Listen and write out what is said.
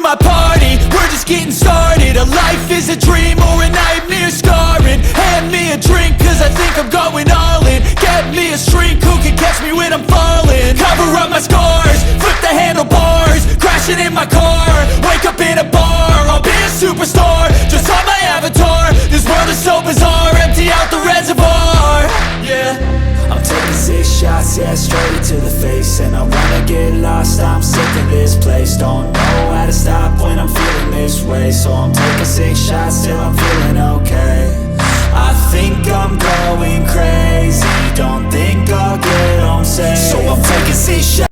my party, we're just getting started. A life is a dream or a nightmare scarring. Hand me a drink cause I think I'm going all in. Get me a shrink who can catch me when I'm falling. Cover up my scars, flip the handlebars, crashing in my car. Wake up in a bar, I'll be a superstar. Just on my avatar, this world is so bizarre. Empty out the reservoir, yeah. I'm taking 6 shots, yeah, straight to the face. And I wanna get lost, I'm sick of this place. Don't know how to stop when I'm feeling this way. So I'm taking 6 shots till I'm feeling okay. I think I'm going crazy, don't think I'll get home safe. So I'm taking 6 shots.